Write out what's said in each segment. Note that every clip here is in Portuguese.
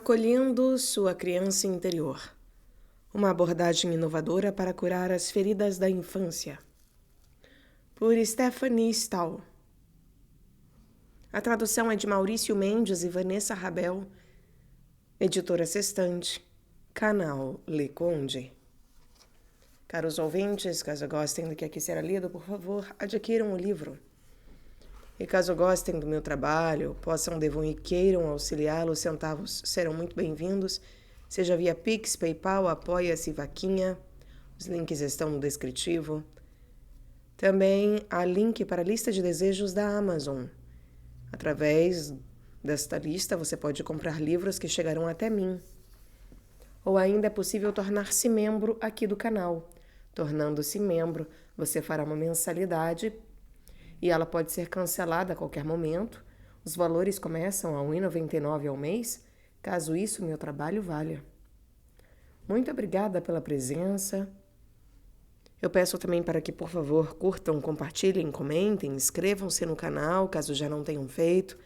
Acolhendo sua criança interior. Uma abordagem inovadora para curar as feridas da infância. Por Stephanie Stahl. A tradução é de Maurício Mendes e Vanessa Rabel. Editora Sextante. Canal Le Conde. Caros ouvintes, caso gostem do que aqui será lido, por favor, adquiram o livro. E caso gostem do meu trabalho, possam, devam e queiram auxiliá-lo, centavos serão muito bem-vindos, seja via Pix, PayPal, Apoia-se, Vaquinha. Os links estão no descritivo. Também há link para a lista de desejos da Amazon. Através desta lista, você pode comprar livros que chegarão até mim. Ou ainda é possível tornar-se membro aqui do canal. Tornando-se membro, você fará uma mensalidade e ela pode ser cancelada a qualquer momento. Os valores começam a R$ 1,99 ao mês, caso isso meu trabalho valha. Muito obrigada pela presença. Eu peço também para que, por favor, curtam, compartilhem, comentem, inscrevam-se no canal, caso já não tenham feito,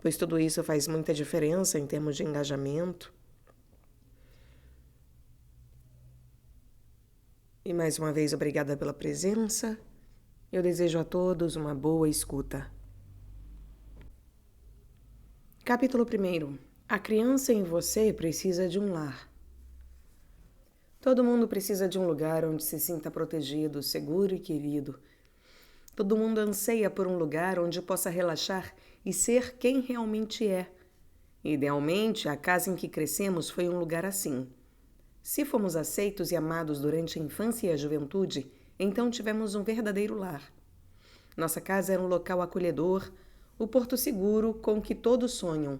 pois tudo isso faz muita diferença em termos de engajamento. E mais uma vez, obrigada pela presença. Eu desejo a todos uma boa escuta. Capítulo 1. A criança em você precisa de um lar. Todo mundo precisa de um lugar onde se sinta protegido, seguro e querido. Todo mundo anseia por um lugar onde possa relaxar e ser quem realmente é. Idealmente, a casa em que crescemos foi um lugar assim. Se fomos aceitos e amados durante a infância e a juventude, então tivemos um verdadeiro lar. Nossa casa era um local acolhedor, o porto seguro com que todos sonham.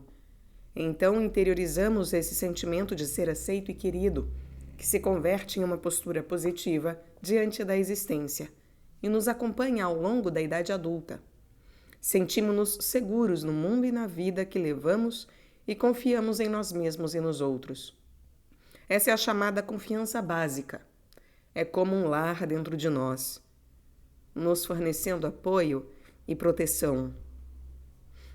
Então interiorizamos esse sentimento de ser aceito e querido, que se converte em uma postura positiva diante da existência e nos acompanha ao longo da idade adulta. Sentimos-nos seguros no mundo e na vida que levamos e confiamos em nós mesmos e nos outros. Essa é a chamada confiança básica. É como um lar dentro de nós, nos fornecendo apoio e proteção.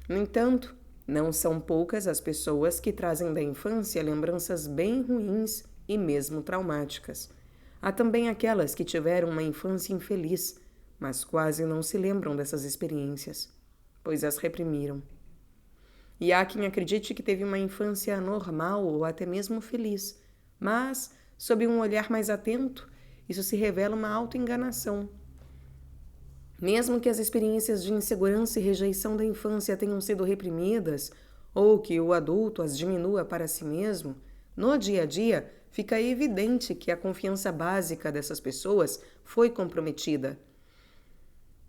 No entanto, não são poucas as pessoas que trazem da infância lembranças bem ruins e mesmo traumáticas. Há também aquelas que tiveram uma infância infeliz, mas quase não se lembram dessas experiências, pois as reprimiram. E há quem acredite que teve uma infância normal ou até mesmo feliz, mas, sob um olhar mais atento, isso se revela uma autoenganação. Mesmo que as experiências de insegurança e rejeição da infância tenham sido reprimidas, ou que o adulto as diminua para si mesmo, no dia a dia fica evidente que a confiança básica dessas pessoas foi comprometida.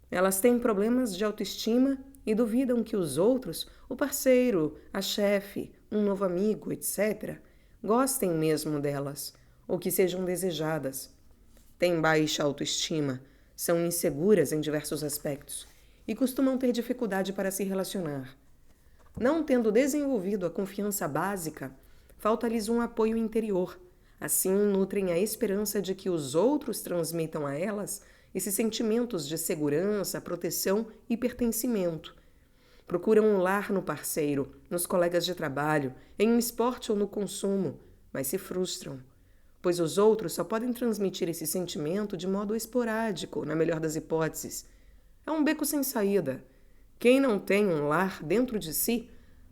Elas têm problemas de autoestima e duvidam que os outros, o parceiro, a chefe, um novo amigo, etc., gostem mesmo delas, ou que sejam desejadas. Têm baixa autoestima, são inseguras em diversos aspectos e costumam ter dificuldade para se relacionar. Não tendo desenvolvido a confiança básica, falta-lhes um apoio interior. Assim, nutrem a esperança de que os outros transmitam a elas esses sentimentos de segurança, proteção e pertencimento. Procuram um lar no parceiro, nos colegas de trabalho, em um esporte ou no consumo, mas se frustram, pois os outros só podem transmitir esse sentimento de modo esporádico, na melhor das hipóteses. É um beco sem saída. Quem não tem um lar dentro de si,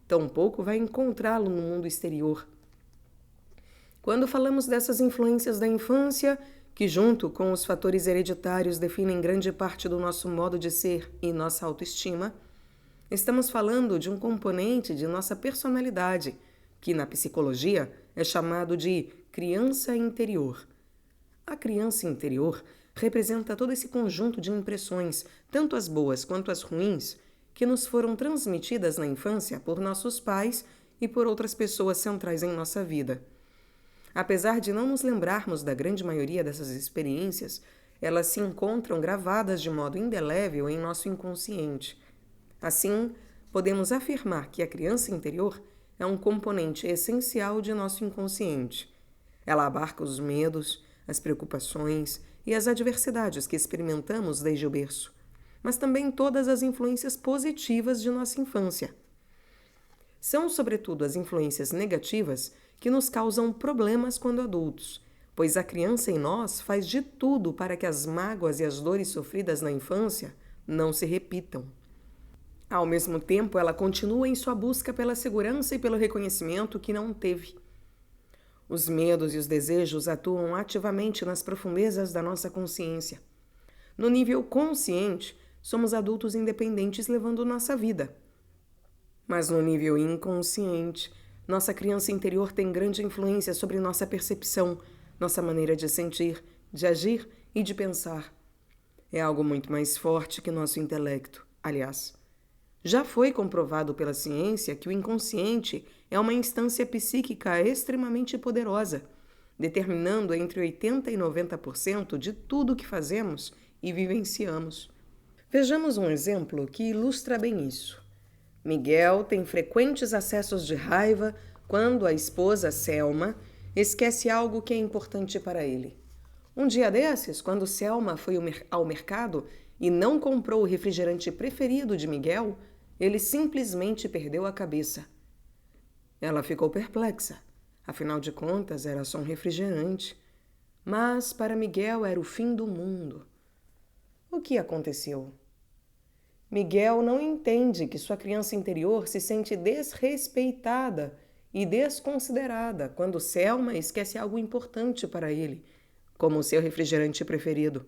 tampouco vai encontrá-lo no mundo exterior. Quando falamos dessas influências da infância, que junto com os fatores hereditários definem grande parte do nosso modo de ser e nossa autoestima, estamos falando de um componente de nossa personalidade, que na psicologia é chamado de criança interior. A criança interior representa todo esse conjunto de impressões, tanto as boas quanto as ruins, que nos foram transmitidas na infância por nossos pais e por outras pessoas centrais em nossa vida. Apesar de não nos lembrarmos da grande maioria dessas experiências, elas se encontram gravadas de modo indelével em nosso inconsciente. Assim, podemos afirmar que a criança interior é um componente essencial de nosso inconsciente. Ela abarca os medos, as preocupações e as adversidades que experimentamos desde o berço, mas também todas as influências positivas de nossa infância. São, sobretudo, as influências negativas que nos causam problemas quando adultos, pois a criança em nós faz de tudo para que as mágoas e as dores sofridas na infância não se repitam. Ao mesmo tempo, ela continua em sua busca pela segurança e pelo reconhecimento que não teve. Os medos e os desejos atuam ativamente nas profundezas da nossa consciência. No nível consciente, somos adultos independentes levando nossa vida. Mas no nível inconsciente, nossa criança interior tem grande influência sobre nossa percepção, nossa maneira de sentir, de agir e de pensar. É algo muito mais forte que nosso intelecto, aliás. Já foi comprovado pela ciência que o inconsciente é uma instância psíquica extremamente poderosa, determinando entre 80% e 90% de tudo o que fazemos e vivenciamos. Vejamos um exemplo que ilustra bem isso. Miguel tem frequentes acessos de raiva quando a esposa, Selma, esquece algo que é importante para ele. Um dia desses, quando Selma foi ao mercado e não comprou o refrigerante preferido de Miguel, ele simplesmente perdeu a cabeça. Ela ficou perplexa. Afinal de contas, era só um refrigerante. Mas para Miguel era o fim do mundo. O que aconteceu? Miguel não entende que sua criança interior se sente desrespeitada e desconsiderada quando Selma esquece algo importante para ele, como o seu refrigerante preferido.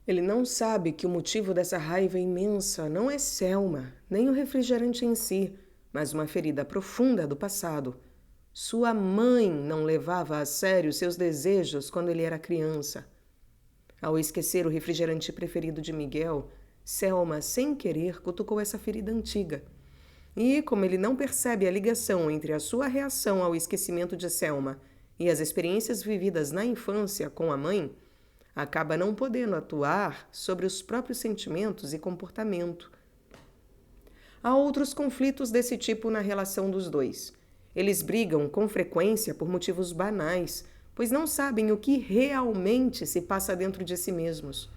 Ele não sabe que o motivo dessa raiva imensa não é Selma, nem o refrigerante em si, mas uma ferida profunda do passado. Sua mãe não levava a sério seus desejos quando ele era criança. Ao esquecer o refrigerante preferido de Miguel, Selma, sem querer, cutucou essa ferida antiga. E, como ele não percebe a ligação entre a sua reação ao esquecimento de Selma e as experiências vividas na infância com a mãe, acaba não podendo atuar sobre os próprios sentimentos e comportamento. Há outros conflitos desse tipo na relação dos dois. Eles brigam com frequência por motivos banais, pois não sabem o que realmente se passa dentro de si mesmos.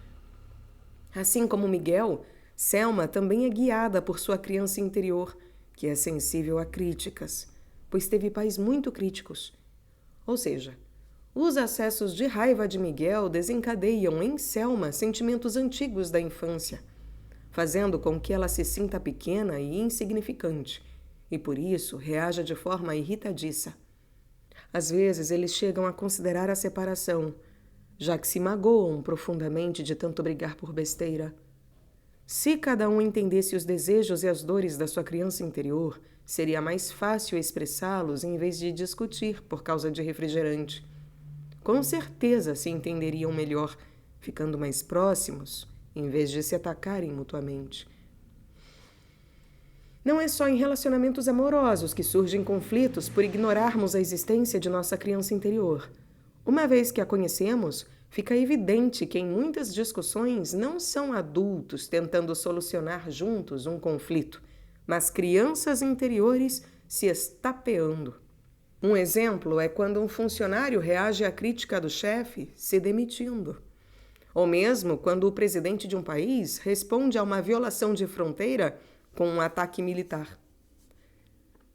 Assim como Miguel, Selma também é guiada por sua criança interior, que é sensível a críticas, pois teve pais muito críticos. Ou seja, os acessos de raiva de Miguel desencadeiam em Selma sentimentos antigos da infância, fazendo com que ela se sinta pequena e insignificante, e por isso reaja de forma irritadiça. Às vezes eles chegam a considerar a separação, já que se magoam profundamente de tanto brigar por besteira. Se cada um entendesse os desejos e as dores da sua criança interior, seria mais fácil expressá-los em vez de discutir por causa de refrigerante. Com certeza se entenderiam melhor, ficando mais próximos, em vez de se atacarem mutuamente. Não é só em relacionamentos amorosos que surgem conflitos por ignorarmos a existência de nossa criança interior. Uma vez que a conhecemos, fica evidente que em muitas discussões não são adultos tentando solucionar juntos um conflito, mas crianças interiores se estapeando. Um exemplo é quando um funcionário reage à crítica do chefe se demitindo. Ou mesmo quando o presidente de um país responde a uma violação de fronteira com um ataque militar.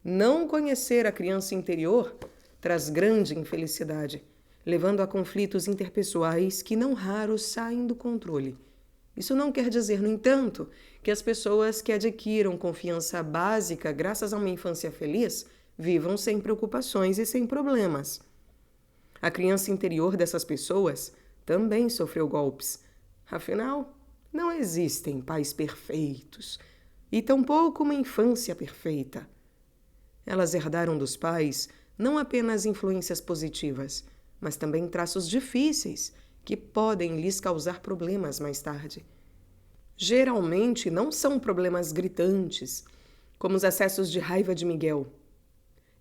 Não conhecer a criança interior traz grande infelicidade, levando a conflitos interpessoais que não raros saem do controle. Isso não quer dizer, no entanto, que as pessoas que adquiram confiança básica graças a uma infância feliz vivam sem preocupações e sem problemas. A criança interior dessas pessoas também sofreu golpes. Afinal, não existem pais perfeitos e tampouco uma infância perfeita. Elas herdaram dos pais não apenas influências positivas, mas também traços difíceis que podem lhes causar problemas mais tarde. Geralmente não são problemas gritantes, como os acessos de raiva de Miguel.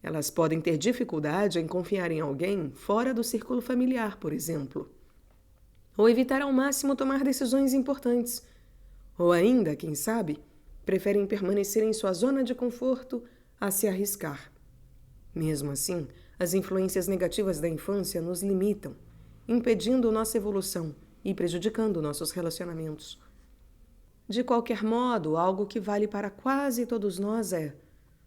Elas podem ter dificuldade em confiar em alguém fora do círculo familiar, por exemplo. Ou evitar ao máximo tomar decisões importantes. Ou ainda, quem sabe, preferem permanecer em sua zona de conforto a se arriscar. Mesmo assim, as influências negativas da infância nos limitam, impedindo nossa evolução e prejudicando nossos relacionamentos. De qualquer modo, algo que vale para quase todos nós é: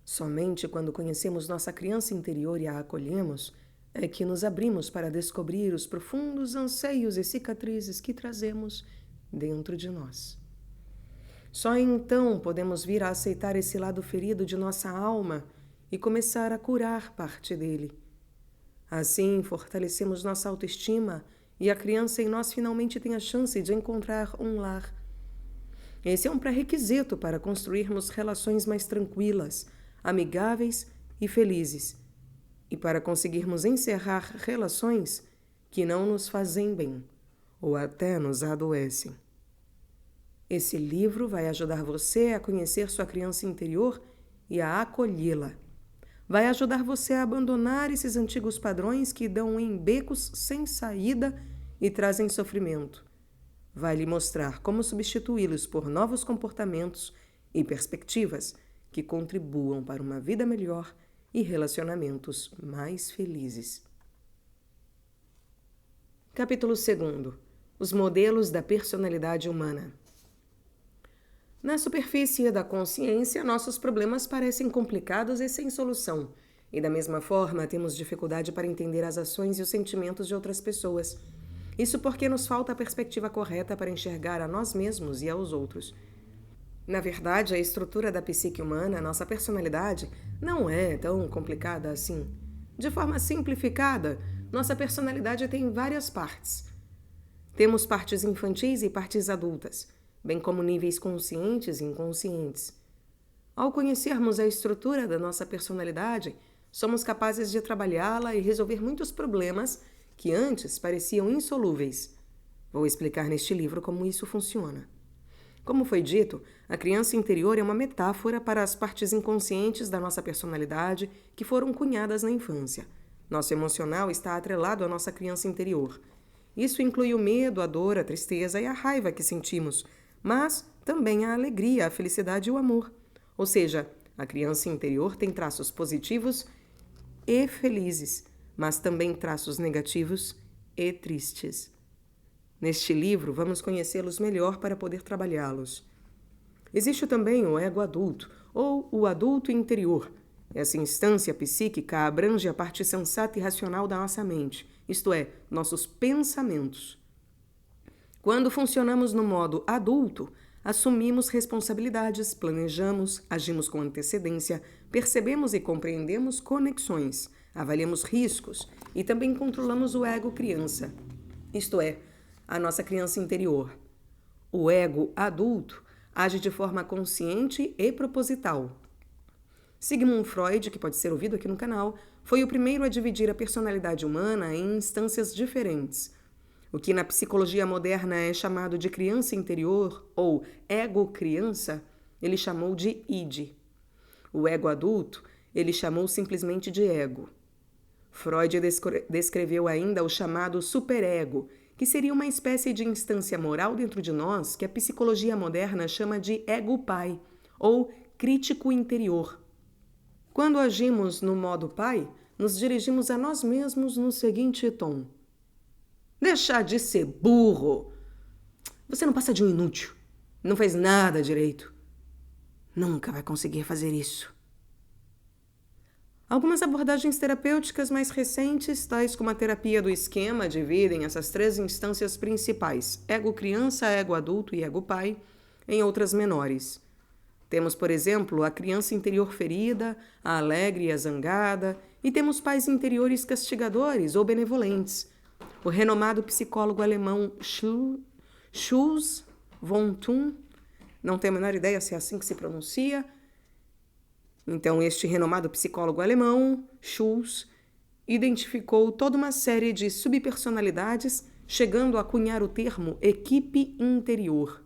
Somente quando conhecemos nossa criança interior e a acolhemos, é que nos abrimos para descobrir os profundos anseios e cicatrizes que trazemos dentro de nós. Só então podemos vir a aceitar esse lado ferido de nossa alma e começar a curar parte dele. Assim, fortalecemos nossa autoestima e a criança em nós finalmente tem a chance de encontrar um lar. Esse é um pré-requisito para construirmos relações mais tranquilas, amigáveis e felizes, e para conseguirmos encerrar relações que não nos fazem bem ou até nos adoecem. Esse livro vai ajudar você a conhecer sua criança interior e a acolhê-la. Vai ajudar você a abandonar esses antigos padrões que dão em becos sem saída e trazem sofrimento. Vai lhe mostrar como substituí-los por novos comportamentos e perspectivas que contribuam para uma vida melhor e relacionamentos mais felizes. Capítulo 2. Os modelos da personalidade humana. Na superfície da consciência, nossos problemas parecem complicados e sem solução, e da mesma forma temos dificuldade para entender as ações e os sentimentos de outras pessoas. Isso porque nos falta a perspectiva correta para enxergar a nós mesmos e aos outros. Na verdade, a estrutura da psique humana, nossa personalidade, não é tão complicada assim. De forma simplificada, nossa personalidade tem várias partes. Temos partes infantis e partes adultas, bem como níveis conscientes e inconscientes. Ao conhecermos a estrutura da nossa personalidade, somos capazes de trabalhá-la e resolver muitos problemas que antes pareciam insolúveis. Vou explicar neste livro como isso funciona. Como foi dito, a criança interior é uma metáfora para as partes inconscientes da nossa personalidade que foram cunhadas na infância. Nosso emocional está atrelado à nossa criança interior. Isso inclui o medo, a dor, a tristeza e a raiva que sentimos, mas também a alegria, a felicidade e o amor. Ou seja, a criança interior tem traços positivos e felizes, mas também traços negativos e tristes. Neste livro, vamos conhecê-los melhor para poder trabalhá-los. Existe também o ego adulto, ou o adulto interior. Essa instância psíquica abrange a parte sensata e racional da nossa mente, isto é, nossos pensamentos. Quando funcionamos no modo adulto, assumimos responsabilidades, planejamos, agimos com antecedência, percebemos e compreendemos conexões, avaliamos riscos e também controlamos o ego criança, isto é, a nossa criança interior. O ego adulto age de forma consciente e proposital. Sigmund Freud, que pode ser ouvido aqui no canal, foi o primeiro a dividir a personalidade humana em instâncias diferentes. O que na psicologia moderna é chamado de criança interior ou ego-criança, ele chamou de id. O ego adulto, ele chamou simplesmente de ego. Freud descreveu ainda o chamado superego, que seria uma espécie de instância moral dentro de nós que a psicologia moderna chama de ego-pai, ou crítico interior. Quando agimos no modo pai, nos dirigimos a nós mesmos no seguinte tom: deixar de ser burro. Você não passa de um inútil. Não fez nada direito. Nunca vai conseguir fazer isso. Algumas abordagens terapêuticas mais recentes, tais como a terapia do esquema, dividem essas três instâncias principais, ego-criança, ego-adulto e ego-pai, em outras menores. Temos, por exemplo, a criança interior ferida, a alegre e a zangada, e temos pais interiores castigadores ou benevolentes. O renomado psicólogo alemão Schulz von Thun, não tenho a menor ideia se é assim que se pronuncia. Então, este renomado psicólogo alemão, Schulz, identificou toda uma série de subpersonalidades, chegando a cunhar o termo equipe interior.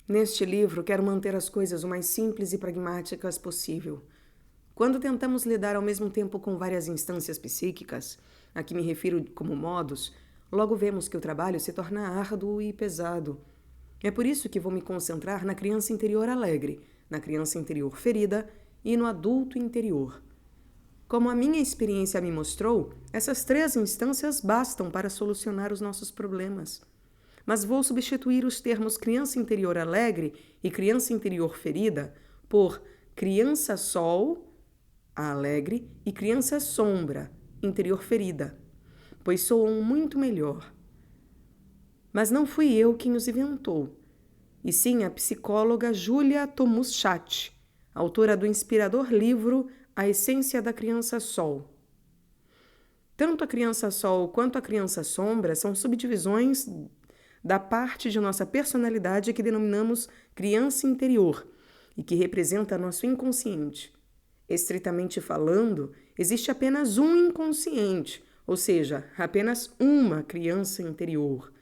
Neste livro, quero manter as coisas o mais simples e pragmáticas possível. Quando tentamos lidar ao mesmo tempo com várias instâncias psíquicas, a que me refiro como modos, logo vemos que o trabalho se torna árduo e pesado. É por isso que vou me concentrar na criança interior alegre, na criança interior ferida e no adulto interior. Como a minha experiência me mostrou, essas três instâncias bastam para solucionar os nossos problemas. Mas vou substituir os termos criança interior alegre e criança interior ferida por criança sol a alegre, e criança sombra, interior ferida, pois soam muito melhor. Mas não fui eu quem os inventou, e sim a psicóloga Julia Tomuschat, autora do inspirador livro A Essência da Criança Sol. Tanto a criança sol quanto a criança sombra são subdivisões da parte de nossa personalidade que denominamos criança interior e que representa nosso inconsciente. Estritamente falando, existe apenas um inconsciente, ou seja, apenas uma criança interior.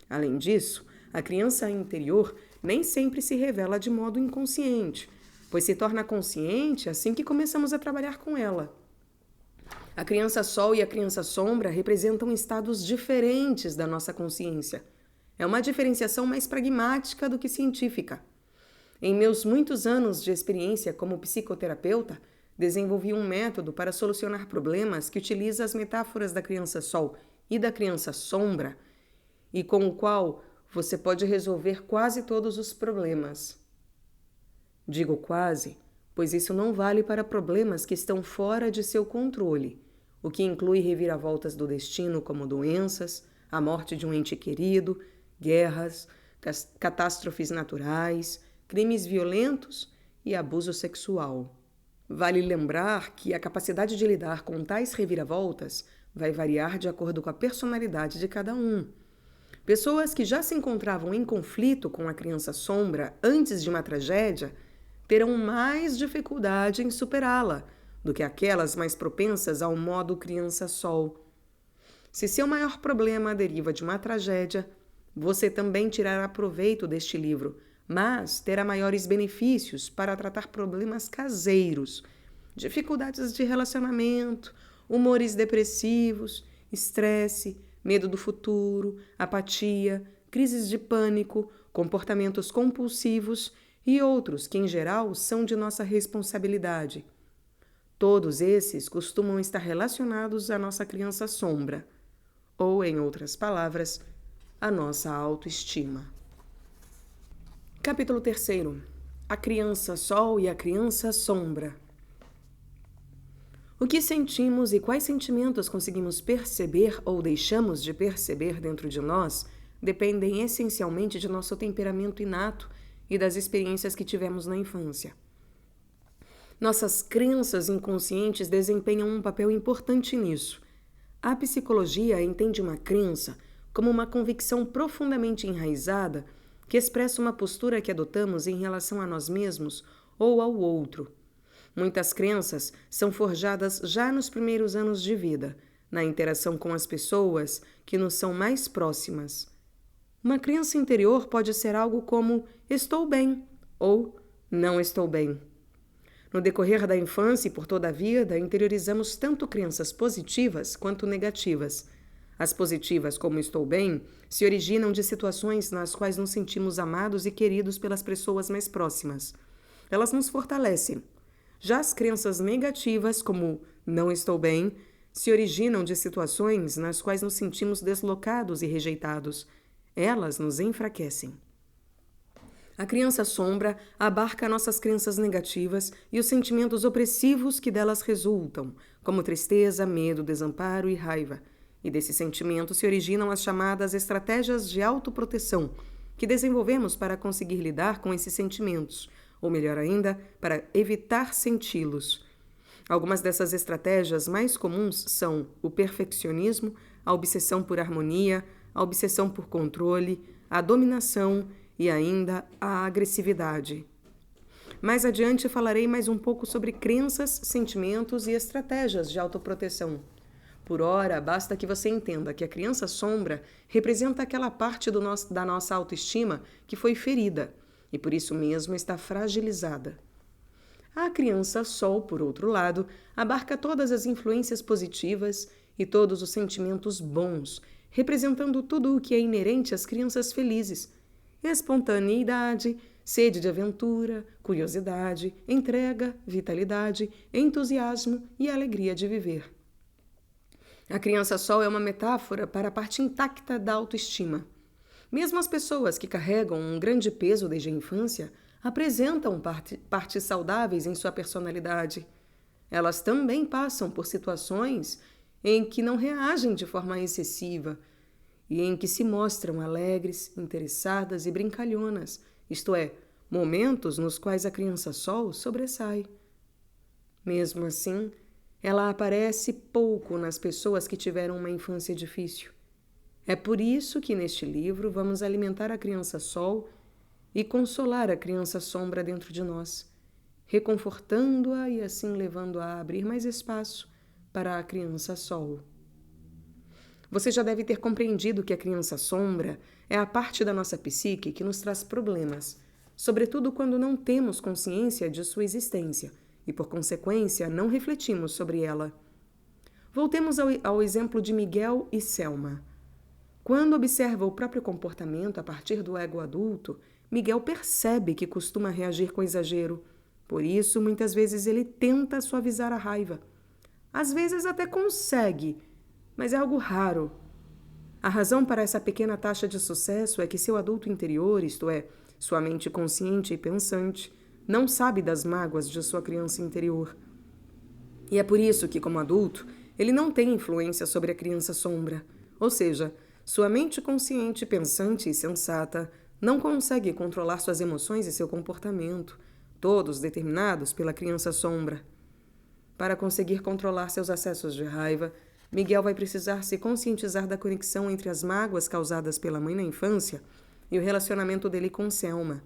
Além disso, a criança interior nem sempre se revela de modo inconsciente, pois se torna consciente assim que começamos a trabalhar com ela. A criança sol e a criança sombra representam estados diferentes da nossa consciência. É uma diferenciação mais pragmática do que científica. Em meus muitos anos de experiência como psicoterapeuta, desenvolvi um método para solucionar problemas que utiliza as metáforas da criança sol e da criança sombra e com o qual você pode resolver quase todos os problemas. Digo quase, pois isso não vale para problemas que estão fora de seu controle, o que inclui reviravoltas do destino como doenças, a morte de um ente querido, guerras, catástrofes naturais, crimes violentos e abuso sexual. Vale lembrar que a capacidade de lidar com tais reviravoltas vai variar de acordo com a personalidade de cada um. Pessoas que já se encontravam em conflito com a criança sombra antes de uma tragédia terão mais dificuldade em superá-la do que aquelas mais propensas ao modo criança-sol. Se seu maior problema deriva de uma tragédia, você também tirará proveito deste livro, mas terá maiores benefícios para tratar problemas caseiros, dificuldades de relacionamento, humores depressivos, estresse, medo do futuro, apatia, crises de pânico, comportamentos compulsivos e outros que, em geral, são de nossa responsabilidade. Todos esses costumam estar relacionados à nossa criança sombra, ou, em outras palavras, à nossa autoestima. Capítulo 3. A criança sol e a criança sombra. O que sentimos e quais sentimentos conseguimos perceber ou deixamos de perceber dentro de nós dependem essencialmente de nosso temperamento inato e das experiências que tivemos na infância. Nossas crenças inconscientes desempenham um papel importante nisso. A psicologia entende uma crença como uma convicção profundamente enraizada que expressa uma postura que adotamos em relação a nós mesmos ou ao outro. Muitas crenças são forjadas já nos primeiros anos de vida, na interação com as pessoas que nos são mais próximas. Uma crença interior pode ser algo como estou bem ou não estou bem. No decorrer da infância e por toda a vida, interiorizamos tanto crenças positivas quanto negativas. As positivas, como estou bem, se originam de situações nas quais nos sentimos amados e queridos pelas pessoas mais próximas. Elas nos fortalecem. Já as crenças negativas, como não estou bem, se originam de situações nas quais nos sentimos deslocados e rejeitados. Elas nos enfraquecem. A criança sombra abarca nossas crenças negativas e os sentimentos opressivos que delas resultam, como tristeza, medo, desamparo e raiva. E desses sentimentos se originam as chamadas estratégias de autoproteção, que desenvolvemos para conseguir lidar com esses sentimentos, ou melhor ainda, para evitar senti-los. Algumas dessas estratégias mais comuns são o perfeccionismo, a obsessão por harmonia, a obsessão por controle, a dominação e ainda a agressividade. Mais adiante falarei mais um pouco sobre crenças, sentimentos e estratégias de autoproteção. Por ora, basta que você entenda que a criança sombra representa aquela parte da nossa autoestima que foi ferida e por isso mesmo está fragilizada. A criança sol, por outro lado, abarca todas as influências positivas e todos os sentimentos bons, representando tudo o que é inerente às crianças felizes: espontaneidade, sede de aventura, curiosidade, entrega, vitalidade, entusiasmo e alegria de viver. A criança sol é uma metáfora para a parte intacta da autoestima. Mesmo as pessoas que carregam um grande peso desde a infância apresentam partes saudáveis em sua personalidade. Elas também passam por situações em que não reagem de forma excessiva e em que se mostram alegres, interessadas e brincalhonas, isto é, momentos nos quais a criança Sol sobressai. Mesmo assim, ela aparece pouco nas pessoas que tiveram uma infância difícil. É por isso que neste livro vamos alimentar a criança Sol e consolar a criança Sombra dentro de nós, reconfortando-a e assim levando-a a abrir mais espaço para a criança Sol. Você já deve ter compreendido que a criança Sombra é a parte da nossa psique que nos traz problemas, sobretudo quando não temos consciência de sua existência e, por consequência, não refletimos sobre ela. Voltemos ao exemplo de Miguel e Selma. Quando observa o próprio comportamento a partir do ego adulto, Miguel percebe que costuma reagir com exagero. Por isso, muitas vezes ele tenta suavizar a raiva. Às vezes até consegue, mas é algo raro. A razão para essa pequena taxa de sucesso é que seu adulto interior, isto é, sua mente consciente e pensante, não sabe das mágoas de sua criança interior. E é por isso que, como adulto, ele não tem influência sobre a criança Sombra. Ou seja, sua mente consciente, pensante e sensata não consegue controlar suas emoções e seu comportamento, todos determinados pela criança Sombra. Para conseguir controlar seus acessos de raiva, Miguel vai precisar se conscientizar da conexão entre as mágoas causadas pela mãe na infância e o relacionamento dele com Selma.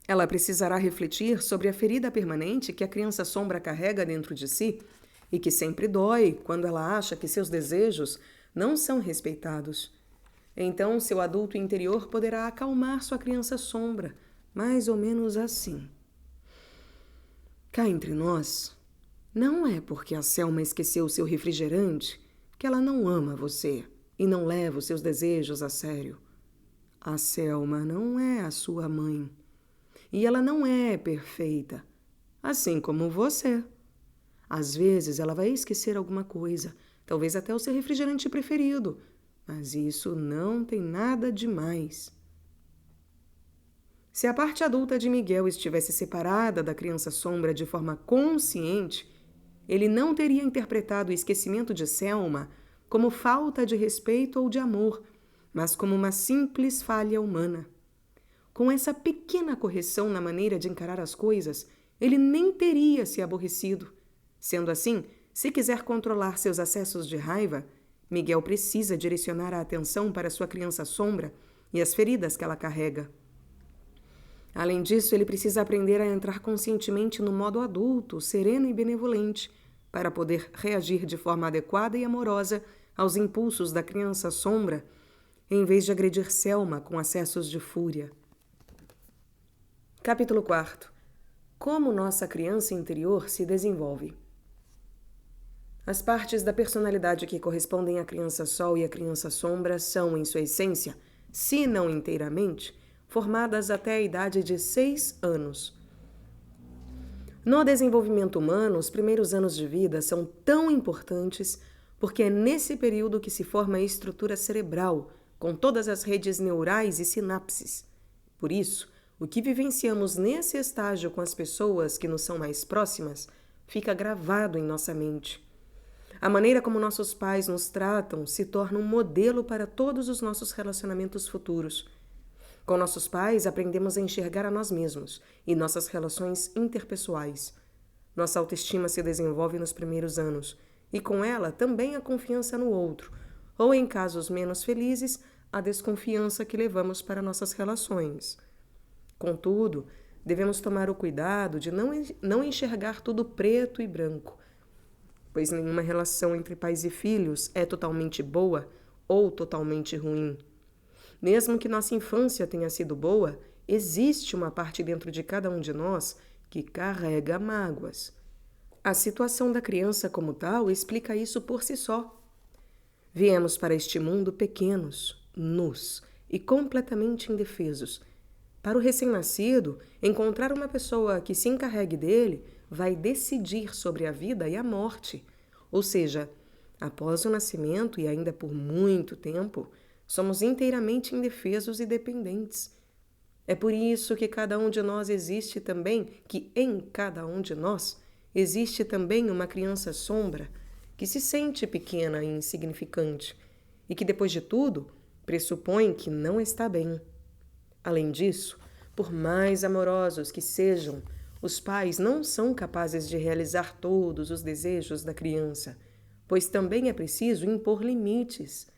Ela precisará refletir sobre a ferida permanente que a criança Sombra carrega dentro de si e que sempre dói quando ela acha que seus desejos não são respeitados. Então, seu adulto interior poderá acalmar sua criança Sombra, mais ou menos assim. Cá entre nós, não é porque a Selma esqueceu seu refrigerante que ela não ama você e não leva os seus desejos a sério. A Selma não é a sua mãe. E ela não é perfeita, assim como você. Às vezes ela vai esquecer alguma coisa, talvez até o seu refrigerante preferido, mas isso não tem nada de mais. Se a parte adulta de Miguel estivesse separada da criança Sombra de forma consciente, ele não teria interpretado o esquecimento de Selma como falta de respeito ou de amor, mas como uma simples falha humana. Com essa pequena correção na maneira de encarar as coisas, ele nem teria se aborrecido. Sendo assim, se quiser controlar seus acessos de raiva, Miguel precisa direcionar a atenção para sua criança Sombra e as feridas que ela carrega. Além disso, ele precisa aprender a entrar conscientemente no modo adulto, sereno e benevolente, para poder reagir de forma adequada e amorosa aos impulsos da criança Sombra, em vez de agredir Selma com acessos de fúria. Capítulo 4. Como nossa criança interior se desenvolve. As partes da personalidade que correspondem à criança Sol e à criança Sombra são, em sua essência, se não inteiramente, formadas até a idade de 6 anos. No desenvolvimento humano, os primeiros anos de vida são tão importantes porque é nesse período que se forma a estrutura cerebral, com todas as redes neurais e sinapses. Por isso, o que vivenciamos nesse estágio com as pessoas que nos são mais próximas fica gravado em nossa mente. A maneira como nossos pais nos tratam se torna um modelo para todos os nossos relacionamentos futuros. Com nossos pais, aprendemos a enxergar a nós mesmos e nossas relações interpessoais. Nossa autoestima se desenvolve nos primeiros anos, e com ela também a confiança no outro, ou em casos menos felizes, a desconfiança que levamos para nossas relações. Contudo, devemos tomar o cuidado de não enxergar tudo preto e branco, pois nenhuma relação entre pais e filhos é totalmente boa ou totalmente ruim. Mesmo que nossa infância tenha sido boa, existe uma parte dentro de cada um de nós que carrega mágoas. A situação da criança como tal explica isso por si só. Viemos para este mundo pequenos, nus e completamente indefesos. Para o recém-nascido, encontrar uma pessoa que se encarregue dele vai decidir sobre a vida e a morte. Ou seja, após o nascimento e ainda por muito tempo, somos inteiramente indefesos e dependentes. É por isso que cada um de nós existe também, que em cada um de nós existe também uma criança sombra que se sente pequena e insignificante e que, depois de tudo, pressupõe que não está bem. Além disso, por mais amorosos que sejam, os pais não são capazes de realizar todos os desejos da criança, pois também é preciso impor limites.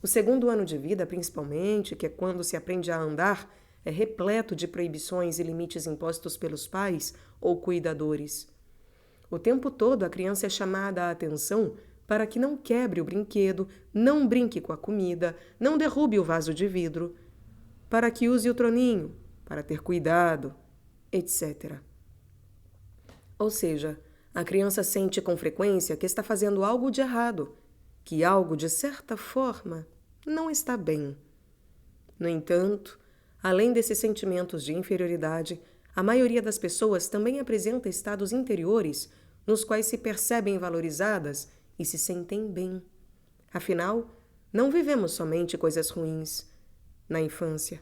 O segundo ano de vida, principalmente, que é quando se aprende a andar, é repleto de proibições e limites impostos pelos pais ou cuidadores. O tempo todo a criança é chamada a atenção para que não quebre o brinquedo, não brinque com a comida, não derrube o vaso de vidro, para que use o troninho, para ter cuidado, etc. Ou seja, a criança sente com frequência que está fazendo algo de errado, que algo, de certa forma, não está bem. No entanto, além desses sentimentos de inferioridade, a maioria das pessoas também apresenta estados interiores nos quais se percebem valorizadas e se sentem bem. Afinal, não vivemos somente coisas ruins na infância.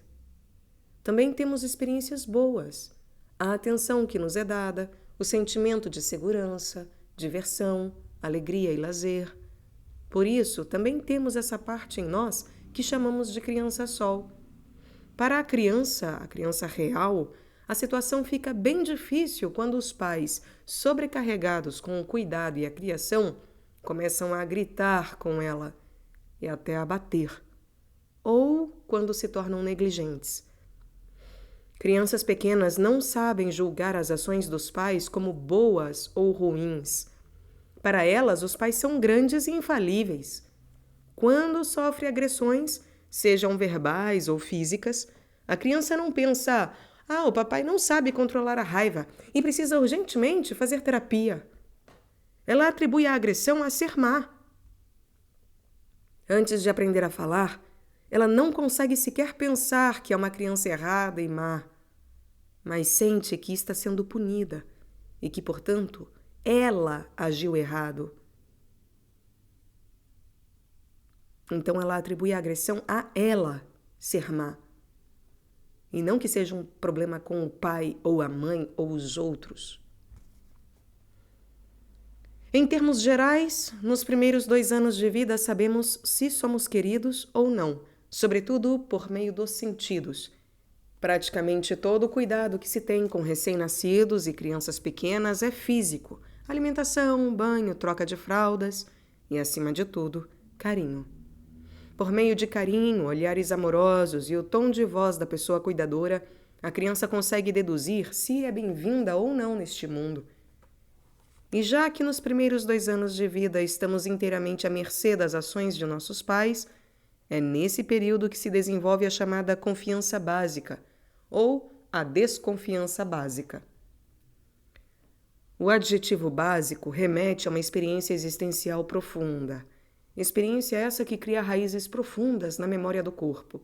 Também temos experiências boas, a atenção que nos é dada, o sentimento de segurança, diversão, alegria e lazer. Por isso, também temos essa parte em nós que chamamos de criança-sol. Para a criança real, a situação fica bem difícil quando os pais, sobrecarregados com o cuidado e a criação, começam a gritar com ela e até a bater, ou quando se tornam negligentes. Crianças pequenas não sabem julgar as ações dos pais como boas ou ruins. Para elas, os pais são grandes e infalíveis. Quando sofre agressões, sejam verbais ou físicas, a criança não pensa: o papai não sabe controlar a raiva e precisa urgentemente fazer terapia. Ela atribui a agressão a ser má. Antes de aprender a falar, ela não consegue sequer pensar que é uma criança errada e má, mas sente que está sendo punida e que, portanto, ela agiu errado. Então ela atribui a agressão a ela ser má, e não que seja um problema com o pai ou a mãe ou os outros. Em termos gerais, nos primeiros 2 anos de vida sabemos se somos queridos ou não, sobretudo por meio dos sentidos. Praticamente todo o cuidado que se tem com recém-nascidos e crianças pequenas é físico: alimentação, banho, troca de fraldas e, acima de tudo, carinho. Por meio de carinho, olhares amorosos e o tom de voz da pessoa cuidadora, a criança consegue deduzir se é bem-vinda ou não neste mundo. E já que nos primeiros 2 anos de vida estamos inteiramente à mercê das ações de nossos pais, é nesse período que se desenvolve a chamada confiança básica, ou a desconfiança básica. O adjetivo básico remete a uma experiência existencial profunda. Experiência essa que cria raízes profundas na memória do corpo.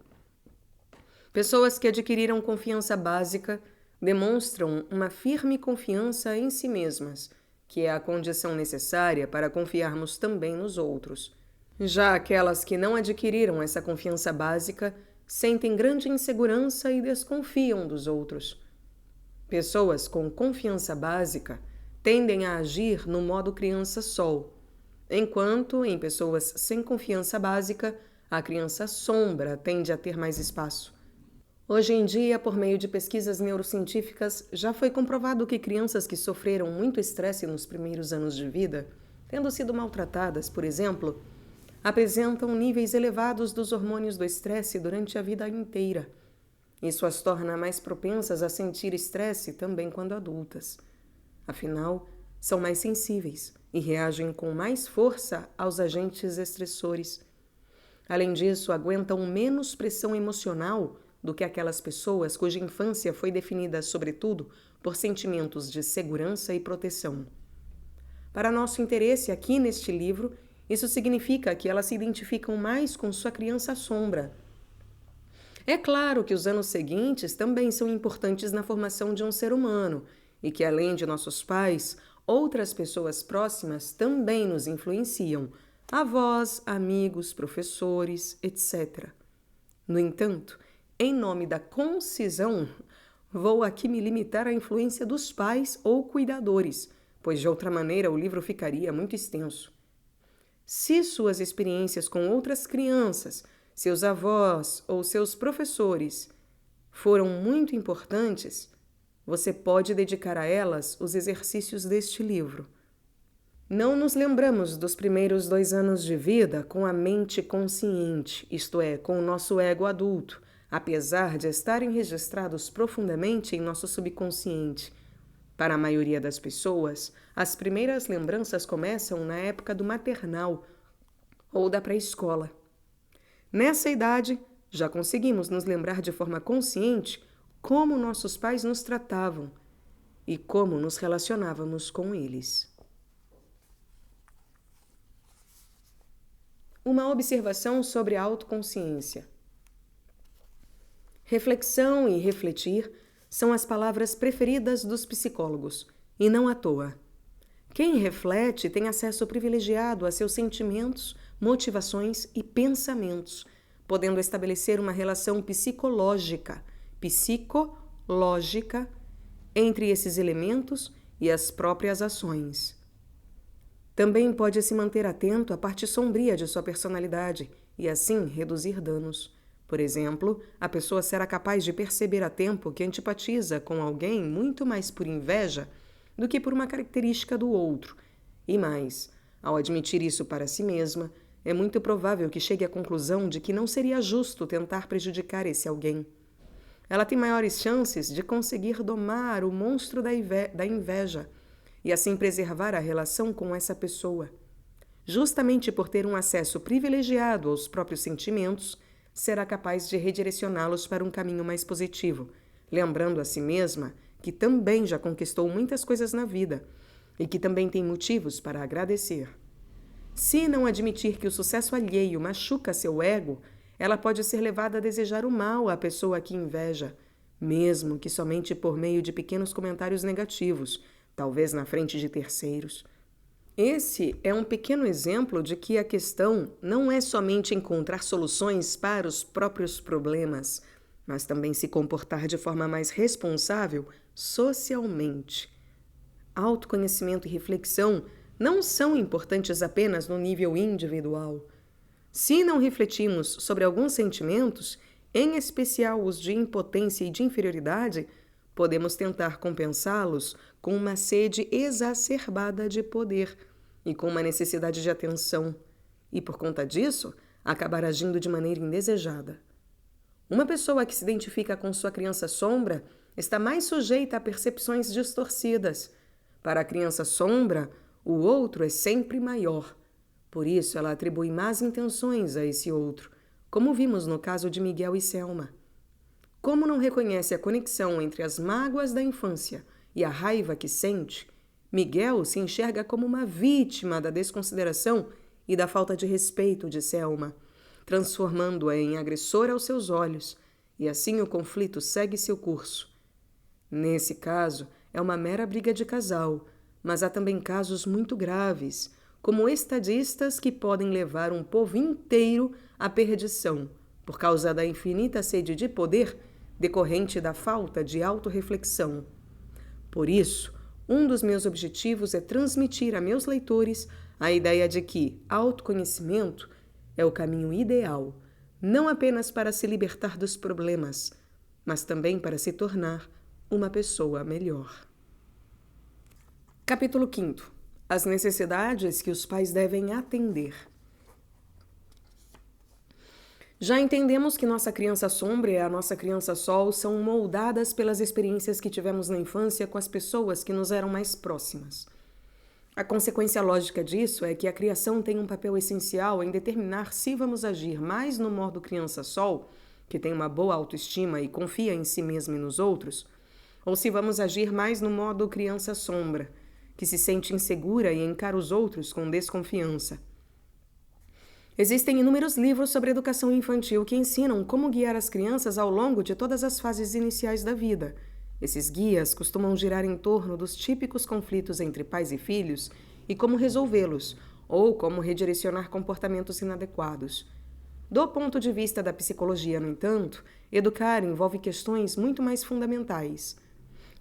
Pessoas que adquiriram confiança básica demonstram uma firme confiança em si mesmas, que é a condição necessária para confiarmos também nos outros. Já aquelas que não adquiriram essa confiança básica sentem grande insegurança e desconfiam dos outros. Pessoas com confiança básica tendem a agir no modo criança-sol, enquanto, em pessoas sem confiança básica, a criança-sombra tende a ter mais espaço. Hoje em dia, por meio de pesquisas neurocientíficas, já foi comprovado que crianças que sofreram muito estresse nos primeiros anos de vida, tendo sido maltratadas, por exemplo, apresentam níveis elevados dos hormônios do estresse durante a vida inteira. Isso as torna mais propensas a sentir estresse também quando adultas. Afinal, são mais sensíveis e reagem com mais força aos agentes estressores. Além disso, aguentam menos pressão emocional do que aquelas pessoas cuja infância foi definida, sobretudo, por sentimentos de segurança e proteção. Para nosso interesse aqui neste livro, isso significa que elas se identificam mais com sua criança-sombra. É claro que os anos seguintes também são importantes na formação de um ser humano e que, além de nossos pais, outras pessoas próximas também nos influenciam: avós, amigos, professores, etc. No entanto, em nome da concisão, vou aqui me limitar à influência dos pais ou cuidadores, pois de outra maneira o livro ficaria muito extenso. Se suas experiências com outras crianças, seus avós ou seus professores foram muito importantes, você pode dedicar a elas os exercícios deste livro. Não nos lembramos dos primeiros 2 anos de vida com a mente consciente, isto é, com o nosso ego adulto, apesar de estarem registrados profundamente em nosso subconsciente. Para a maioria das pessoas, as primeiras lembranças começam na época do maternal ou da pré-escola. Nessa idade, já conseguimos nos lembrar de forma consciente como nossos pais nos tratavam e como nos relacionávamos com eles. Uma observação sobre a autoconsciência. Reflexão e refletir são as palavras preferidas dos psicólogos, e não à toa. Quem reflete tem acesso privilegiado a seus sentimentos, motivações e pensamentos, podendo estabelecer uma relação psicológica entre esses elementos e as próprias ações. Também pode se manter atento à parte sombria de sua personalidade e, assim, reduzir danos. Por exemplo, a pessoa será capaz de perceber a tempo que antipatiza com alguém muito mais por inveja do que por uma característica do outro. E mais, ao admitir isso para si mesma, é muito provável que chegue à conclusão de que não seria justo tentar prejudicar esse alguém. Ela tem maiores chances de conseguir domar o monstro da inveja e assim preservar a relação com essa pessoa. Justamente por ter um acesso privilegiado aos próprios sentimentos, será capaz de redirecioná-los para um caminho mais positivo, lembrando a si mesma que também já conquistou muitas coisas na vida e que também tem motivos para agradecer. Se não admitir que o sucesso alheio machuca seu ego, ela pode ser levada a desejar o mal à pessoa que inveja, mesmo que somente por meio de pequenos comentários negativos, talvez na frente de terceiros. Esse é um pequeno exemplo de que a questão não é somente encontrar soluções para os próprios problemas, mas também se comportar de forma mais responsável socialmente. Autoconhecimento e reflexão não são importantes apenas no nível individual. Se não refletimos sobre alguns sentimentos, em especial os de impotência e de inferioridade, podemos tentar compensá-los com uma sede exacerbada de poder e com uma necessidade de atenção, e por conta disso, acabar agindo de maneira indesejada. Uma pessoa que se identifica com sua criança sombra está mais sujeita a percepções distorcidas. Para a criança sombra, o outro é sempre maior. Por isso, ela atribui más intenções a esse outro, como vimos no caso de Miguel e Selma. Como não reconhece a conexão entre as mágoas da infância e a raiva que sente, Miguel se enxerga como uma vítima da desconsideração e da falta de respeito de Selma, transformando-a em agressora aos seus olhos, e assim o conflito segue seu curso. Nesse caso, é uma mera briga de casal, mas há também casos muito graves, como estadistas que podem levar um povo inteiro à perdição, por causa da infinita sede de poder decorrente da falta de autorreflexão. Por isso, um dos meus objetivos é transmitir a meus leitores a ideia de que autoconhecimento é o caminho ideal, não apenas para se libertar dos problemas, mas também para se tornar uma pessoa melhor. Capítulo 5. As necessidades que os pais devem atender. Já entendemos que nossa criança sombra e a nossa criança sol são moldadas pelas experiências que tivemos na infância com as pessoas que nos eram mais próximas. A consequência lógica disso é que a criação tem um papel essencial em determinar se vamos agir mais no modo criança sol, que tem uma boa autoestima e confia em si mesma e nos outros, ou se vamos agir mais no modo criança sombra, que se sente insegura e encara os outros com desconfiança. Existem inúmeros livros sobre educação infantil que ensinam como guiar as crianças ao longo de todas as fases iniciais da vida. Esses guias costumam girar em torno dos típicos conflitos entre pais e filhos e como resolvê-los, ou como redirecionar comportamentos inadequados. Do ponto de vista da psicologia, no entanto, educar envolve questões muito mais fundamentais.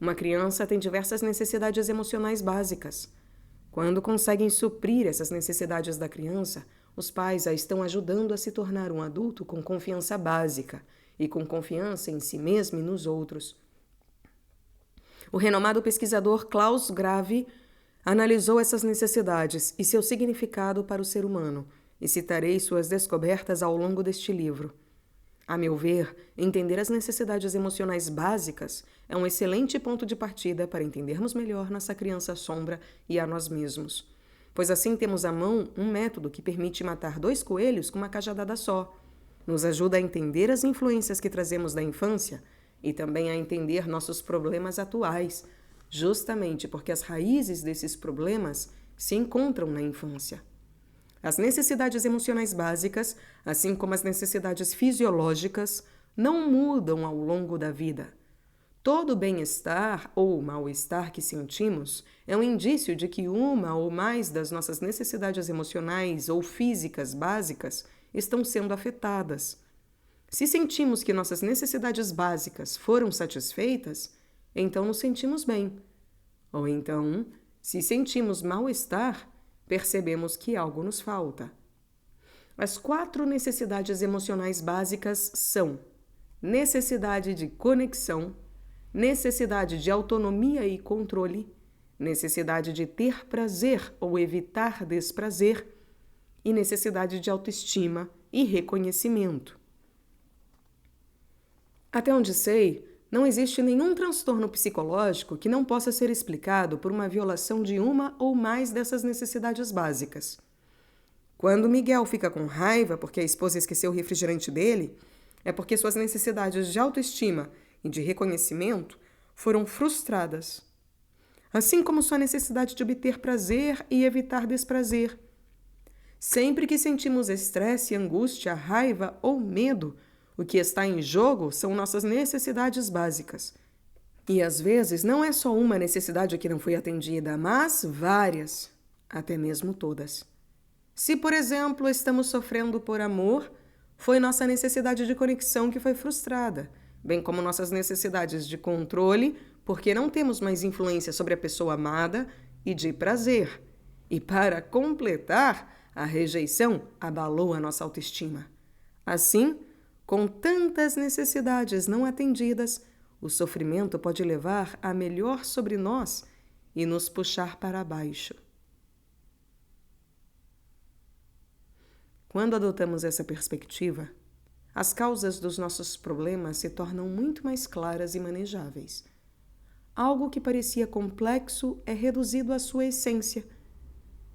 Uma criança tem diversas necessidades emocionais básicas. Quando conseguem suprir essas necessidades da criança, os pais a estão ajudando a se tornar um adulto com confiança básica e com confiança em si mesmo e nos outros. O renomado pesquisador Klaus Grave analisou essas necessidades e seu significado para o ser humano, e citarei suas descobertas ao longo deste livro. A meu ver, entender as necessidades emocionais básicas é um excelente ponto de partida para entendermos melhor nossa criança sombra e a nós mesmos. Pois assim temos à mão um método que permite matar 2 coelhos com uma cajadada só. Nos ajuda a entender as influências que trazemos da infância e também a entender nossos problemas atuais, justamente porque as raízes desses problemas se encontram na infância. As necessidades emocionais básicas, assim como as necessidades fisiológicas, não mudam ao longo da vida. Todo bem-estar ou mal-estar que sentimos é um indício de que uma ou mais das nossas necessidades emocionais ou físicas básicas estão sendo afetadas. Se sentimos que nossas necessidades básicas foram satisfeitas, então nos sentimos bem. Ou então, se sentimos mal-estar, percebemos que algo nos falta. As 4 necessidades emocionais básicas são necessidade de conexão, necessidade de autonomia e controle, necessidade de ter prazer ou evitar desprazer e necessidade de autoestima e reconhecimento. Até onde sei, não existe nenhum transtorno psicológico que não possa ser explicado por uma violação de uma ou mais dessas necessidades básicas. Quando Miguel fica com raiva porque a esposa esqueceu o refrigerante dele, é porque suas necessidades de autoestima e de reconhecimento foram frustradas. Assim como sua necessidade de obter prazer e evitar desprazer. Sempre que sentimos estresse, angústia, raiva ou medo, o que está em jogo são nossas necessidades básicas. E às vezes não é só uma necessidade que não foi atendida, mas várias, até mesmo todas. Se, por exemplo, estamos sofrendo por amor, foi nossa necessidade de conexão que foi frustrada, bem como nossas necessidades de controle, porque não temos mais influência sobre a pessoa amada, e de prazer. E para completar, a rejeição abalou a nossa autoestima. Assim, com tantas necessidades não atendidas, o sofrimento pode levar a melhor sobre nós e nos puxar para baixo. Quando adotamos essa perspectiva, as causas dos nossos problemas se tornam muito mais claras e manejáveis. Algo que parecia complexo é reduzido à sua essência,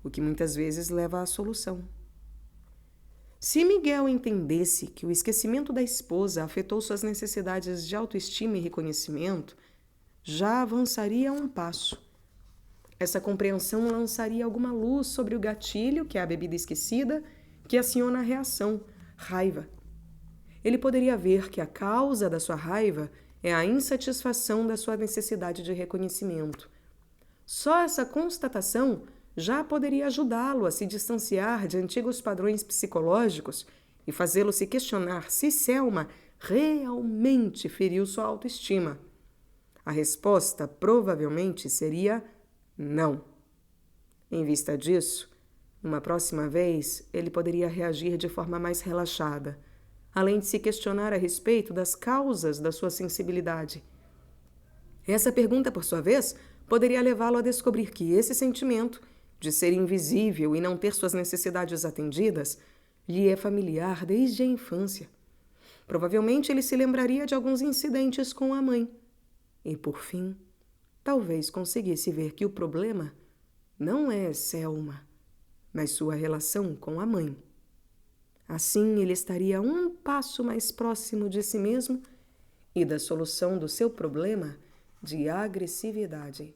o que muitas vezes leva à solução. Se Miguel entendesse que o esquecimento da esposa afetou suas necessidades de autoestima e reconhecimento, já avançaria um passo. Essa compreensão lançaria alguma luz sobre o gatilho, que é a bebida esquecida, que aciona a reação, raiva. Ele poderia ver que a causa da sua raiva é a insatisfação da sua necessidade de reconhecimento. Só essa constatação já poderia ajudá-lo a se distanciar de antigos padrões psicológicos e fazê-lo se questionar se Selma realmente feriu sua autoestima. A resposta provavelmente seria não. Em vista disso, numa próxima vez, ele poderia reagir de forma mais relaxada, além de se questionar a respeito das causas da sua sensibilidade. Essa pergunta, por sua vez, poderia levá-lo a descobrir que esse sentimento de ser invisível e não ter suas necessidades atendidas lhe é familiar desde a infância. Provavelmente ele se lembraria de alguns incidentes com a mãe. E, por fim, talvez conseguisse ver que o problema não é Selma, mas sua relação com a mãe. Assim, ele estaria um passo mais próximo de si mesmo e da solução do seu problema de agressividade.